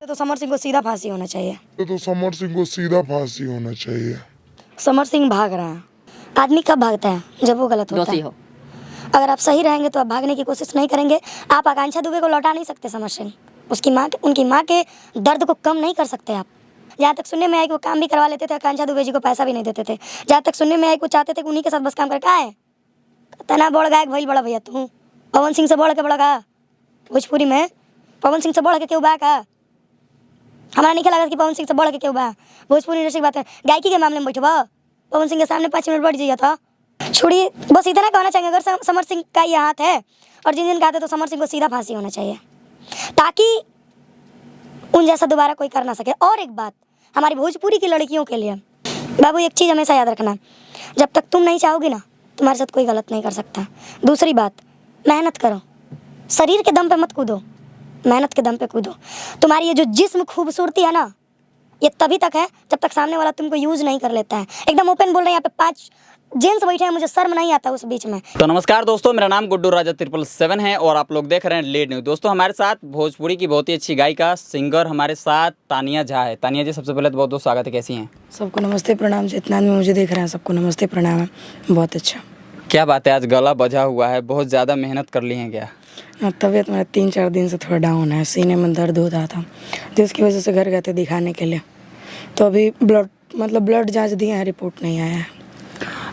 तो समर सिंह को सीधा फांसी होना चाहिए। समर सिंह को सीधा फांसी होना चाहिए। समर सिंह भाग रहा है। आदमी कब भागता है? जब वो गलत होता है। अगर आप सही रहेंगे तो आप भागने की कोशिश नहीं करेंगे। आप आकांक्षा दुबे को लौटा नहीं सकते समर सिंह। उनकी माँ के दर्द को कम नहीं कर सकते आप। जहाँ तक सुनने में आया कि वो काम भी करवा लेते थे, आकांक्षा दुबे जी को पैसा भी नहीं देते थे। जहाँ तक सुनने में आया कि वो चाहते थे कि उन्हीं के साथ बस काम करके आए। तना बड़ गायक भइल बड़ा भैया तू। पवन सिंह से बढ़ के बड़ा का भोजपुरी में पवन सिंह से बढ़ के क्यों बा का? हमारा नहीं लगा कि पवन सिंह से बढ़ के क्यों बा। भोजपुरी इंडस्ट्री की बात है, गायकी के मामले में बैठे बा पवन सिंह के सामने 5 मिनट बैठ जाइए था। छोड़िए, बस इतना कहना चाहिए अगर समर सिंह का ये हाथ है और जिन दिन कहते तो समर सिंह को सीधा फांसी होना चाहिए, ताकि उन जैसा दोबारा कोई कर ना सके। और एक बात हमारी भोजपुरी की लड़कियों के लिए, बाबू एक चीज़ हमेशा याद रखना, जब तक तुम नहीं चाहोगी ना तुम्हारे साथ कोई गलत नहीं कर सकता। दूसरी बात, मेहनत करो, शरीर के दम पे मत कूदो, मेहनत के दम पे कूदो। तुम्हारी ये जो जिस्म खूबसूरती है ना, ये तभी तक है जब तक सामने वाला तुमको यूज नहीं कर लेता है। एकदम ओपन बोल रहे हैं, यहाँ पे 5 जेंट्स बैठे हैं, मुझे शर्म नहीं आता उस बीच में। तो नमस्कार दोस्तों, मेरा नाम गुड्डू राजा 777 है और आप लोग देख रहे हैं लेड न्यूज। दोस्तों हमारे साथ भोजपुरी की बहुत ही अच्छी गायिका सिंगर हमारे साथ तानिया झा है। तानिया जी, सबसे पहले तो बहुत बहुत स्वागत है, कैसी हैं? सबको नमस्ते प्रणाम। जितना आदमी मुझे देख रहे हैं सबको नमस्ते प्रणाम है। बहुत अच्छा। क्या बात है, आज गला बजा हुआ है, बहुत ज़्यादा मेहनत कर ली है क्या? तबीयत मेरा 3-4 दिन से थोड़ा डाउन है, सीने में दर्द हो रहा था, जिसकी वजह से घर गए थे दिखाने के लिए। तो अभी ब्लड जांच दिए हैं, रिपोर्ट नहीं आया है।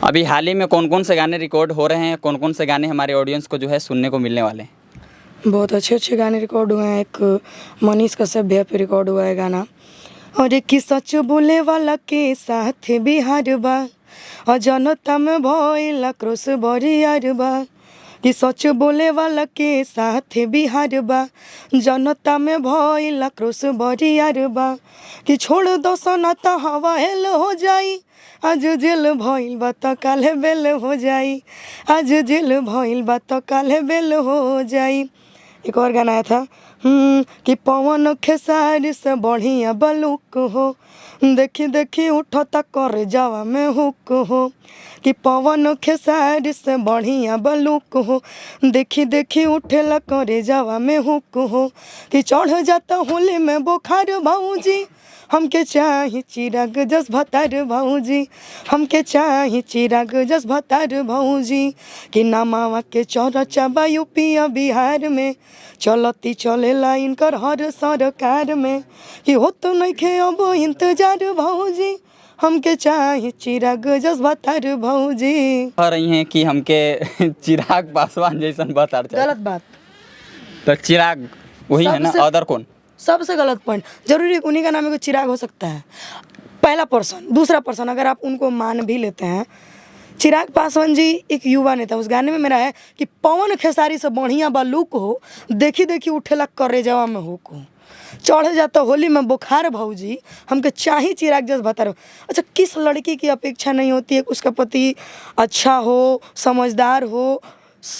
अभी हाल ही में कौन कौन से गाने रिकॉर्ड हो रहे हैं, कौन कौन से गाने हमारे ऑडियंस को जो है सुनने को मिलने वाले हैं? बहुत अच्छे गाने रिकॉर्ड हुए हैं। एक मनीष कश्यप भैया पे रिकॉर्ड हुआ है गाना, और एक कि सच बोले वाला के साथ बिहार बा, और जनता में भइल क्रोस बरियार बा, कि सच बोले वाला के साथ बिहार बा, जनता में भइल क्रोस बरियार बा, कि छोड़ दो सनाता हवा हेल हो जाई, आज जेल भइल बा तो काले बेल हो जाई, आज जेल भइल बा तो काले बेल हो जाई। एक और गाना आया था कि पवन खेसारी से बढ़िया बलूक हो, देखी देखी उठो तक कर जावा में हुक हो, कि पवन खेसारी से बढ़िया बलूक हो, देखी देखी उठेला करे जावा में हुक हो, कि चढ़ जाता होली में बुखार भाऊजी, हमके चाही चिराग जस भतार भाऊजी, हमके चाही चिराग जस भतार भाऊजी, कि नामावा के चौरचा बा यूपी बिहार में, चलती चले लाइन कर हर सरकार में, कि हो तो नहीं खे अब इंतजार भाऊजी, हमके चाही चिराग जस भतार भाऊजी। कह रही हैं कि हमके चिराग पासवान जैसन भतार चाहिए। गलत बात। तो चिराग वही है ना, अदर कौन? सबसे गलत पॉइंट। जरूरी उन्हीं का नाम है, कोई चिराग हो सकता है। पहला पर्सन, दूसरा पर्सन अगर आप उनको मान भी लेते हैं, चिराग पासवान जी एक युवा नेता। उस गाने में मेरा है कि पवन खेसारी से बढ़िया बलूक हो, देखी देखी उठेला करे जावा में हुक हो, चढ़ जाता होली में बुखार भाऊजी, हमके चाही चिराग जस भतार। अच्छा, किस लड़की की अपेक्षा नहीं होती है उसका पति अच्छा हो, समझदार हो,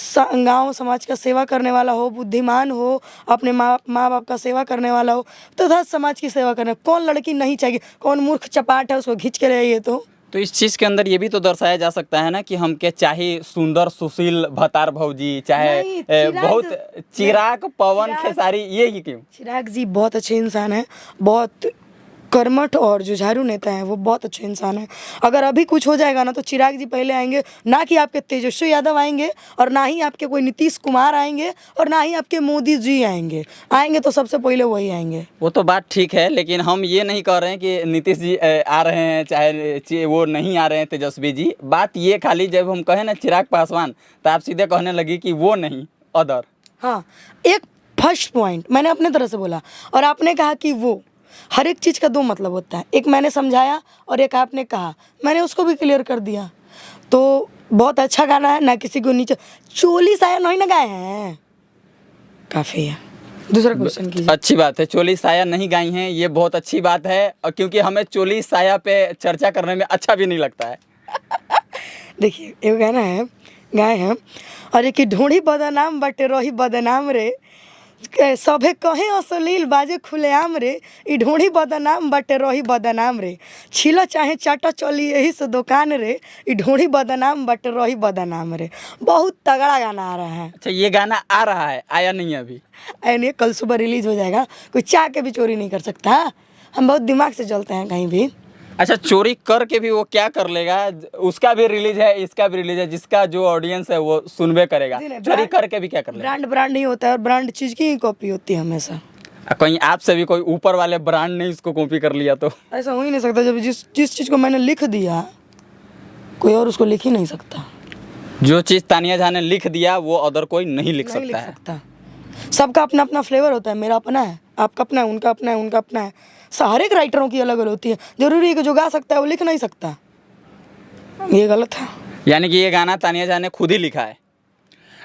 गाँव समाज का सेवा करने वाला हो, बुद्धिमान हो, अपने माँ बाप का सेवा करने वाला हो, तथा समाज की सेवा करने। कौन लड़की नहीं चाहिए? कौन मूर्ख चपाट है उसको खींच के ले आइए। तो इस चीज़ के अंदर ये भी तो दर्शाया जा सकता है ना कि हमके चाहे सुंदर सुशील भतार भौजी, चाहे बहुत चिराग पवन खेसारी, ये ही क्यों? चिराग जी बहुत अच्छे इंसान हैं, बहुत कर्मठ और जुझारू नेता हैं, वो बहुत अच्छे इंसान हैं। अगर अभी कुछ हो जाएगा ना तो चिराग जी पहले आएंगे, ना कि आपके तेजस्वी यादव आएंगे, और ना ही आपके कोई नीतीश कुमार आएंगे, और ना ही आपके मोदी जी आएंगे तो सबसे पहले वही आएंगे। वो तो बात ठीक है, लेकिन हम ये नहीं कह रहे हैं कि नीतीश जी आ रहे हैं चाहे वो नहीं आ रहे हैं तेजस्वी जी। बात ये खाली जब हम कहें ना चिराग पासवान, तो आप सीधे कहने लगी कि वो नहीं, अदर। हाँ, एक फर्स्ट पॉइंट मैंने अपने तरह से बोला, और आपने कहा कि वो। हर एक चीज़ का 2 मतलब होता है, एक मैंने समझाया और एक आपने कहा, मैंने उसको भी क्लियर कर दिया। तो बहुत अच्छा गाना है, ना किसी को नीचे चोली साया नहीं ना गाए हैं, काफ़ी है। दूसरा क्वेश्चन कीजिए। अच्छी बात है, चोली साया नहीं गाई हैं, ये बहुत अच्छी बात है, और क्योंकि हमें चोली साया पे चर्चा करने में अच्छा भी नहीं लगता है। देखिए, एक गाना है गाए हैं, और एक ढूंढी बदनाम बटे रही बदनाम रे, सभे कहे अश्लील बाजे खुलेआम रे, ई ढोढ़ी बदनाम बाटे रही बदनाम रे, छिला चाहे चाटा चली यही से दुकान रे, ई ढोढ़ी बदनाम बाटे रही बदनाम रे। बहुत तगड़ा गाना आ रहा है। अच्छा, ये गाना आ रहा है, आया नहीं है अभी? नहीं, कल सुबह रिलीज हो जाएगा। कोई चाह के भी चोरी नहीं कर सकता। हम बहुत दिमाग से चलते हैं कहीं भी। अच्छा, चोरी करके भी वो क्या कर लेगा? उसका भी रिलीज है, इसका भी रिलीज है, जिसका जो ऑडियंस है वो सुनबे करेगा। जी नहीं, चोरी करके भी क्या कर लेगा? ब्रांड ही होता है, और ब्रांड चीज़ की ही कॉपी होती है हमेशा। कहीं आपसे भी कोई ऊपर वाले ब्रांड ने इसको कॉपी कर लिया तो? ऐसा हो ही नहीं सकता। जब जिस चीज़ को मैंने लिख दिया, कोई और उसको लिख ही नहीं सकता। जो चीज़ तानिया झा ने लिख दिया वो अदर कोई नहीं लिख नहीं लिख सकता है। सकता। सबका अपना अपना फ्लेवर होता है। मेरा अपना है, आपका अपना है, उनका अपना है, उनका अपना है। हर एक राइटरों की अलग अलग होती है। जरूरी है कि जो गा सकता है वो लिख नहीं सकता। ये गलत है। यानी कि ये गाना तानिया झा ने खुद ही लिखा है।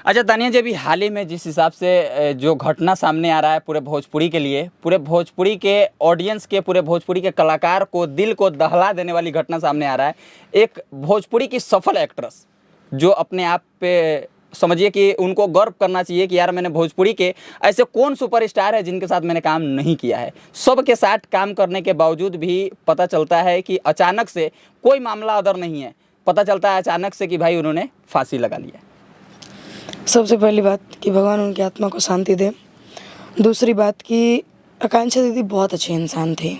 अच्छा तानिया जी, अभी हाल ही में जिस हिसाब से जो घटना सामने आ रहा है पूरे भोजपुरी के लिए, पूरे भोजपुरी के ऑडियंस के, पूरे भोजपुरी के कलाकार को दिल को दहला देने वाली घटना सामने आ रहा है। एक भोजपुरी की सफल एक्ट्रेस जो अपने आप पे समझिए कि उनको गर्व करना चाहिए कि यार मैंने भोजपुरी के ऐसे कौन सुपरस्टार है जिनके साथ मैंने काम नहीं किया है। सब के साथ काम करने के बावजूद भी पता चलता है कि अचानक से कोई मामला अदर नहीं है, पता चलता है अचानक से कि भाई उन्होंने फांसी लगा लिया। सबसे पहली बात कि भगवान उनकी आत्मा को शांति दे। दूसरी बात कि आकांक्षा दीदी बहुत अच्छे इंसान थे।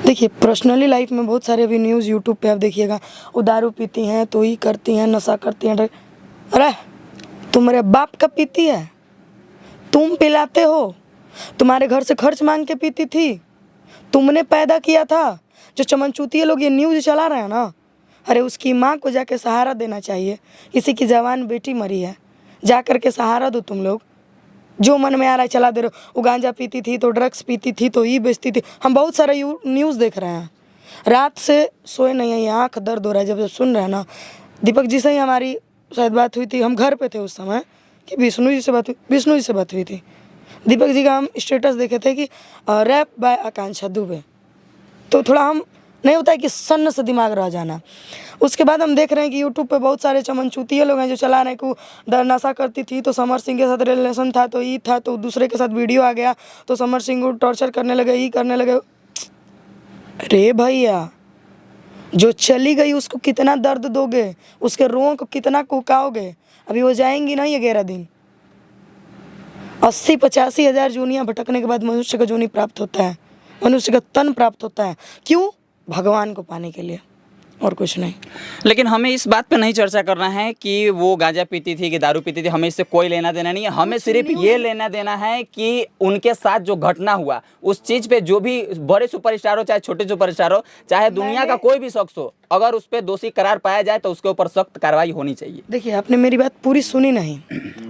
देखिए, पर्सनली लाइफ में बहुत सारे अभी न्यूज़ यूट्यूब पे आप देखिएगा, वो दारू पीती हैं तो ही करती हैं, नशा करती हैं। अरे तुम्हारे बाप का पीती है, तुम पिलाते हो? तुम्हारे घर से खर्च मांग के पीती थी, तुमने पैदा किया था। जो चमनचूतिए लोग ये न्यूज़ चला रहे हैं ना, अरे उसकी माँ को जाके सहारा देना चाहिए। किसी की जवान बेटी मरी है, जा कर के सहारा दो। तुम लोग जो मन में आ रहा है चला दे रहे हो। वो गांजा पीती थी तो ड्रग्स पीती थी तो ये बेचती थी। हम बहुत सारे न्यूज़ देख रहे हैं, रात से सोए नहीं है, आँख दर्द हो रहा है जब सुन रहे हैं ना। दीपक जी से ही हमारी शायद बात हुई थी, हम घर पे थे उस समय, कि विष्णु जी से बात हुई थी। दीपक जी का हम स्टेटस देखे थे कि रैप बाय आकांक्षा दुबे, तो थोड़ा हम नहीं होता है कि सन्न से दिमाग रह जाना। उसके बाद हम देख रहे हैं कि यूट्यूब पे बहुत सारे चमनचूतिए लोग हैं जो चला रहे हैं कि नशा करती थी तो समर सिंह के साथ रिलेशन था, तो ये था, तो दूसरे के साथ वीडियो आ गया तो समर सिंह को टॉर्चर करने लगे, ये करने लगे। अरे भैया, जो चली गई उसको कितना दर्द दोगे, उसके रों को कितना कुकाओगे? अभी वो जाएंगी नहीं 11 दिन। 80-85 हज़ार जूनियाँ भटकने के बाद मनुष्य का जूनी प्राप्त होता है, मनुष्य का तन प्राप्त होता है। क्यों? भगवान को पाने के लिए, और कुछ नहीं। लेकिन हमें इस बात पे नहीं चर्चा करना है कि वो गांजा पीती थी कि दारू पीती थी, हमें इससे कोई लेना देना नहीं है। हमें सिर्फ ये लेना देना है कि उनके साथ जो घटना हुआ उस चीज़ पे जो भी बड़े सुपरस्टार हो चाहे छोटे सुपरस्टार हो, चाहे दुनिया का कोई भी शख्स हो, अगर उस पर दोषी करार पाया जाए तो उसके ऊपर सख्त कार्रवाई होनी चाहिए। देखिए, आपने मेरी बात पूरी सुनी नहीं।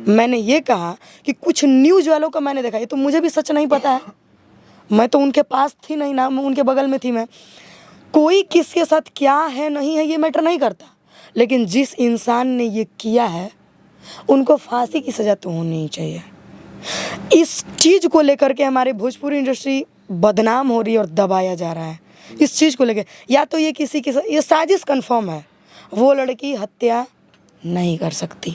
मैंने ये कहा कि कुछ न्यूज़ वालों का मैंने देखा, ये तो मुझे भी सच नहीं पता है, मैं तो उनके पास थी नहीं ना, उनके बगल में थी मैं। कोई किसके साथ क्या है नहीं है ये मैटर नहीं करता, लेकिन जिस इंसान ने ये किया है उनको फांसी की सज़ा तो होनी ही चाहिए। इस चीज़ को लेकर के हमारे भोजपुरी इंडस्ट्री बदनाम हो रही है और दबाया जा रहा है। इस चीज़ को लेकर या तो ये किसी के साथ ये साजिश कन्फर्म है, वो लड़की हत्या नहीं कर सकती।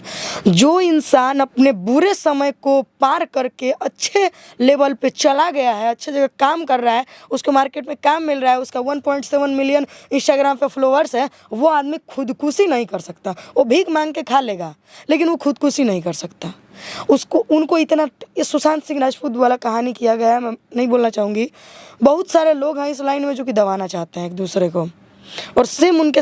जो इंसान अपने बुरे समय को पार करके अच्छे लेवल पे चला गया है, अच्छे जगह काम कर रहा है, उसको मार्केट में काम मिल रहा है, उसका 1.7 मिलियन इंस्टाग्राम पे फॉलोअर्स है, वो आदमी खुदकुशी नहीं कर सकता। वो भीख मांग के खा लेगा, लेकिन वो खुदकुशी नहीं कर सकता। उनको इतना, ये सुशांत सिंह राजपूत वाला कहानी किया गया है, मैं नहीं बोलना चाहूँगी। बहुत सारे लोग हैं इस लाइन में जो कि दबाना चाहते हैं एक दूसरे को, और सेम उनके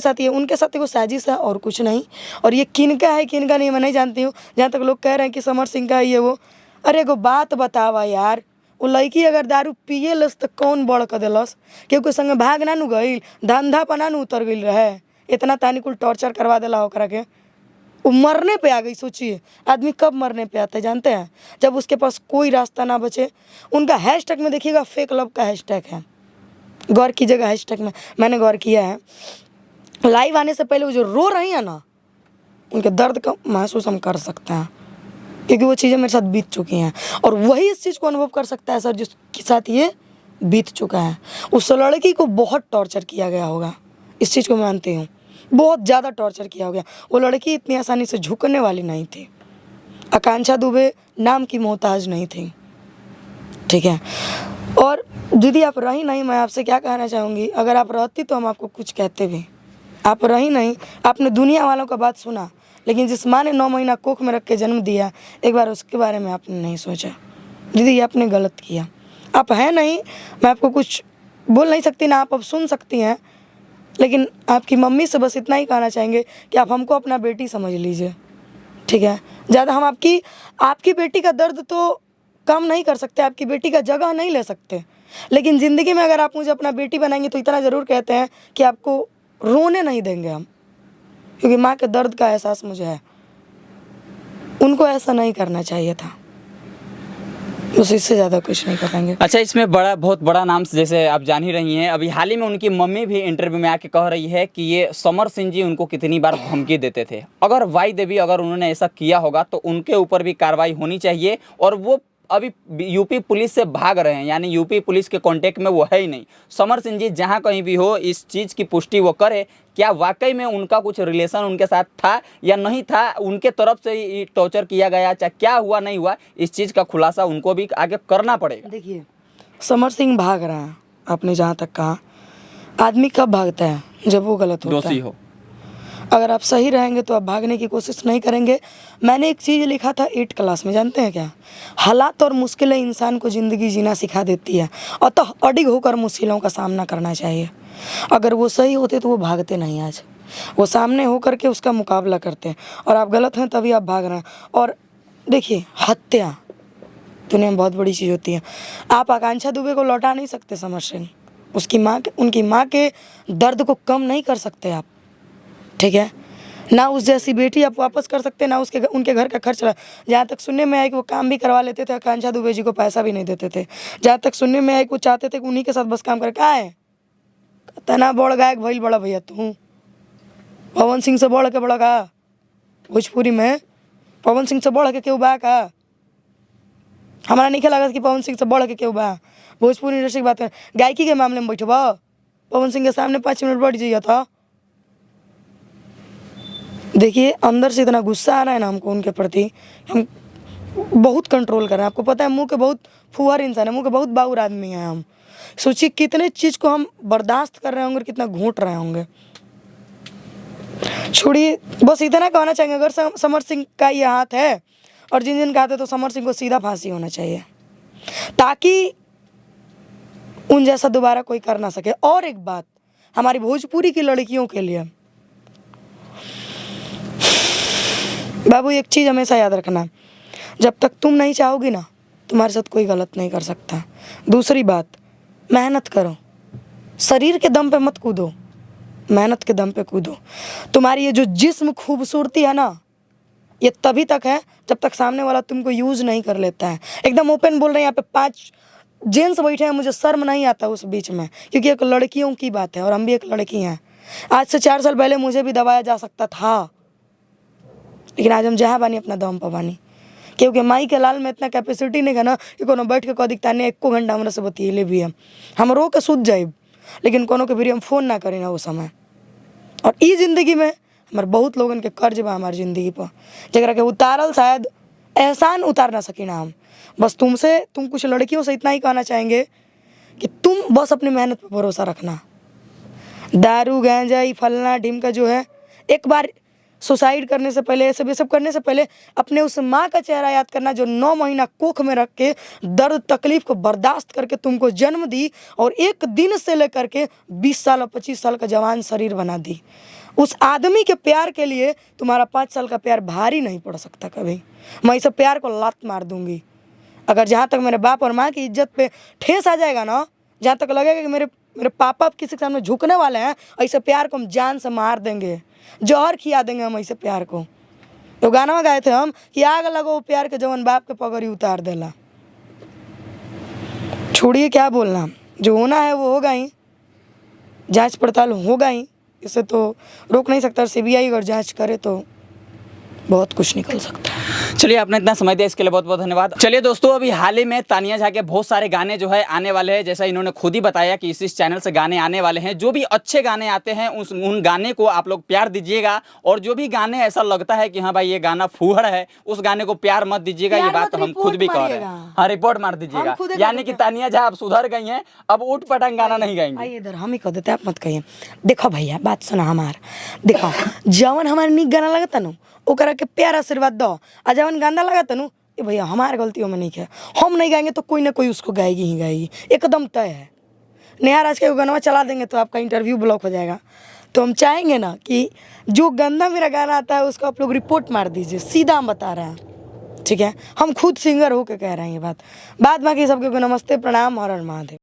साथ वो साजिश है और कुछ नहीं। और ये किनका है किनका नहीं मैं नहीं जानती हूँ। जहाँ तक लोग कह रहे हैं कि समर सिंह का है ये वो, अरे एगो बात बतावा यार, वो लड़की अगर दारू पिए लस तो कौन बड़ कर दिलस? क्योंकि संगे भाग ना नु गई, धंधा पर ना नु उतर गई रहे, इतना तानी कुल टॉर्चर करवा दिला ओकरा के, वो मरने पे आ गई। सोचिए आदमी कब मरने पे आता है जानते हैं? जब उसके पास कोई रास्ता ना बचे। उनका हैशटैग में देखिएगा फेक लव का हैशटैग है, गौर कीजिएगा हैशटैग में, मैंने गौर किया है। लाइव आने से पहले वो जो रो रही है ना, उनके दर्द का महसूस हम कर सकते हैं, क्योंकि वो चीज़ें मेरे साथ बीत चुकी हैं, और वही इस चीज़ को अनुभव कर सकता है सर जिसके साथ ये बीत चुका है। उस लड़की को बहुत टॉर्चर किया गया होगा, इस चीज़ को मानती हूँ, बहुत ज़्यादा टॉर्चर किया हो गया। वो लड़की इतनी आसानी से झुकने वाली नहीं थी, आकांक्षा दुबे नाम की मोहताज नहीं थी, ठीक है। और दीदी आप रही नहीं, मैं आपसे क्या कहना चाहूँगी, अगर आप रहती तो हम आपको कुछ कहते भी। आप रही नहीं, आपने दुनिया वालों का बात सुना, लेकिन जिस माँ ने 9 महीना कोख में रख के जन्म दिया, एक बार उसके बारे में आपने नहीं सोचा। दीदी ये आपने गलत किया। आप हैं नहीं, मैं आपको कुछ बोल नहीं सकती ना, आप अब सुन सकती हैं, लेकिन आपकी मम्मी से बस इतना ही कहना चाहेंगे कि आप हमको अपना बेटी समझ लीजिए, ठीक है। ज़्यादा हम आपकी बेटी का दर्द तो कम नहीं कर सकते, आपकी बेटी का जगह नहीं ले सकते, लेकिन ज़िंदगी में अगर आप मुझे अपना बेटी बनाएंगे तो इतना ज़रूर कहते हैं कि आपको रोने नहीं देंगे हम, क्योंकि माँ के दर्द का एहसास मुझे है। उनको ऐसा नहीं करना चाहिए था, बस इससे ज़्यादा कुछ नहीं कर पाएंगे। अच्छा, इसमें बहुत बड़ा नाम जैसे आप जान ही रही हैं, अभी हाल ही में उनकी मम्मी भी इंटरव्यू में आके कह रही है कि ये समर सिंह जी उनको कितनी बार धमकी देते थे। अगर वाई देवी अगर उन्होंने ऐसा किया होगा तो उनके ऊपर भी कार्रवाई होनी चाहिए, और वो अभी यूपी पुलिस से भाग रहे हैं, यानी यूपी पुलिस के कांटेक्ट में वो है ही नहीं। समर सिंह जी जहाँ कहीं भी हो, इस चीज़ की पुष्टि वो करे, क्या वाकई में उनका कुछ रिलेशन उनके साथ था या नहीं था, उनके तरफ से ही टॉर्चर किया गया, चाहे क्या हुआ नहीं हुआ, इस चीज़ का खुलासा उनको भी आगे करना पड़ेगा। देखिए, समर सिंह भाग रहा है, आपने जहाँ तक कहा, आदमी कब भागता है, जब वो गलत होता दोषी है। हो। अगर आप सही रहेंगे तो आप भागने की कोशिश नहीं करेंगे। मैंने एक चीज़ लिखा था 8 क्लास में, जानते हैं क्या? हालात और मुश्किलें इंसान को ज़िंदगी जीना सिखा देती है, अतः अडिग होकर मुश्किलों का सामना करना चाहिए। अगर वो सही होते तो वो भागते नहीं, आज वो सामने होकर के उसका मुकाबला करते हैं, और आप गलत हैं तभी आप भाग रहे हैं। और देखिए, हत्या दुनिया में बहुत बड़ी चीज़ होती है। आप आकांक्षा दुबे को लौटा नहीं सकते समर सिंह, उनकी माँ के दर्द को कम नहीं कर सकते आप, ठीक है। ना उस जैसी बेटी आप वापस कर सकते, ना उनके घर का खर्च। जहाँ तक सुनने में आया कि वो काम भी करवा लेते थे, आकांक्षा दुबे जी को पैसा भी नहीं देते थे। जहाँ तक सुनने में आया कि वो चाहते थे कि उन्हीं के साथ बस काम करे। कहाँ है तना बड़ गायक भइल बड़ा भैया, तू पवन सिंह से बढ़ के बड़ा का भोजपुरी में? पवन सिंह से बढ़ के केहू बा का? हमारा नहीं लागत कि पवन सिंह से बढ़ के केहू बा। भोजपुरी इंडस्ट्री की बात करें, गायकी के मामले में बैठब पवन सिंह के सामने 5 मिनट बैठ जाइए था। देखिए, अंदर से इतना गुस्सा आ रहा है ना हमको उनके प्रति, हम बहुत कंट्रोल कर रहे हैं। आपको पता है, मुंह के बहुत फुहर इंसान है, मुंह के बहुत बाउर आदमी हैं हम। सोचिए कितने चीज़ को हम बर्दाश्त कर रहे होंगे और कितना घूंट रहे होंगे। छोड़िए, बस इतना कहना चाहेंगे, अगर समर सिंह का ये हाथ है और जिन का हाथ है तो समर सिंह को सीधा फांसी होना चाहिए, ताकि उन जैसा दोबारा कोई कर ना सके। और एक बात हमारी भोजपुरी की लड़कियों के लिए, बाबू एक चीज़ हमेशा याद रखना, जब तक तुम नहीं चाहोगी ना, तुम्हारे साथ कोई गलत नहीं कर सकता। दूसरी बात, मेहनत करो, शरीर के दम पे मत कूदो, मेहनत के दम पे कूदो। तुम्हारी ये जो जिस्म खूबसूरती है ना, ये तभी तक है जब तक सामने वाला तुमको यूज़ नहीं कर लेता है। एकदम ओपन बोल रहे हैं, यहाँ पे 5 जेंट्स बैठे हैं, मुझे शर्म नहीं आता उस बीच में, क्योंकि एक लड़कियों की बात है और हम भी एक लड़की हैं। आज से 4 साल पहले मुझे भी दबाया जा सकता था, लेकिन आज हम जहाँ बानी अपना दम पर बानी, क्योंकि माई के लाल में इतना कैपेसिटी नहीं है ना कि कोनो बैठ के कह दिखता नहीं 1 घंटा हमरा से बतियले भी हम रो के सूझ जाइब, लेकिन कोनो के भी हम फ़ोन ना करी ना वो समय। और ई जिंदगी में हमारे बहुत लोगन के कर्ज बा हमारी ज़िंदगी पर, जरा के उतारल शायद एहसान उतार ना सकी ना हम। बस तुम कुछ लड़कियों से इतना ही कहना चाहेंगे कि तुम बस अपनी मेहनत पर भरोसा रखना। दारू गांजा ये फलना ढिमका जो है, एक बार सुसाइड करने से पहले, ये सब करने से पहले अपने उस माँ का चेहरा याद करना जो 9 महीना कोख में रख के दर्द तकलीफ को बर्दाश्त करके तुमको जन्म दी, और एक दिन से लेकर के 20 साल और 25 साल का जवान शरीर बना दी। उस आदमी के प्यार के लिए तुम्हारा 5 साल का प्यार भारी नहीं पड़ सकता कभी। मैं इस प्यार को लात मार दूंगी। अगर जहाँ तक मेरे बाप और माँ की इज्जत पे ठेस आ जाएगा ना, जहाँ तक लगेगा कि मेरे पापा किसी के सामने झुकने वाले हैं, ऐसे प्यार को हम जान से मार देंगे, जहर खिया देंगे हम ऐसे प्यार को। तो गाना में गाए थे हम कि आग लगो प्यार के जवन बाप के पगड़ी उतार देला। छोड़िए क्या बोलना, जो होना है वो होगा ही, जांच पड़ताल होगा ही, इसे तो रोक नहीं सकता। CBI अगर जांच करे तो बहुत कुछ निकल सकता है। चलिए, आपने इतना समय दिया इसके लिए बहुत बहुत धन्यवाद। चलिए दोस्तों, अभी हाल ही में तानिया झा के बहुत सारे गाने जो है आने वाले हैं, जैसा इन्होंने खुद ही बताया कि इस चैनल से गाने आने वाले हैं। जो भी अच्छे गाने आते हैं उन गाने को आप लोग प्यार दीजिएगा, और जो भी गाने ऐसा लगता है कि हाँ भाई ये गाना फूहड़ है, उस गाने को प्यार मत दीजिएगा। ये प्यार बात मत, हम खुद भी रिपोर्ट कह रहे हैं। मारिएगा। हाँ, रिपोर्ट मार दीजिएगा, हम खुद ही यानी कहते कि तानिया झा आप सुधर गई हैं, अब उठ पटांग गाना नहीं गाएंगे। आइए इधर, हम ही कह देते हैं, आप मत कहिए। देखो भैया, बात सुना हमार, देखो जवन हमारे निक गाना लगता नु ओकरा के प्यार आशीर्वाद दो, आ जवन गाना लगता नु ये भैया हमारे गलतियों में नहीं है, हम नहीं गाएंगे तो कोई ना कोई उसको गाएगी ही गाएगी, एकदम तय है। नेहा राज के गाना चला देंगे तो आपका इंटरव्यू ब्लॉक हो जाएगा। तो हम चाहेंगे ना कि जो गंदा मेरा गाना आता है उसको आप लोग रिपोर्ट मार दीजिए, सीधा हम बता रहे हैं, ठीक है। हम खुद सिंगर होकर कह रहे हैं ये बात। बाद बाकी सबके को नमस्ते, प्रणाम, हर हर महादेव।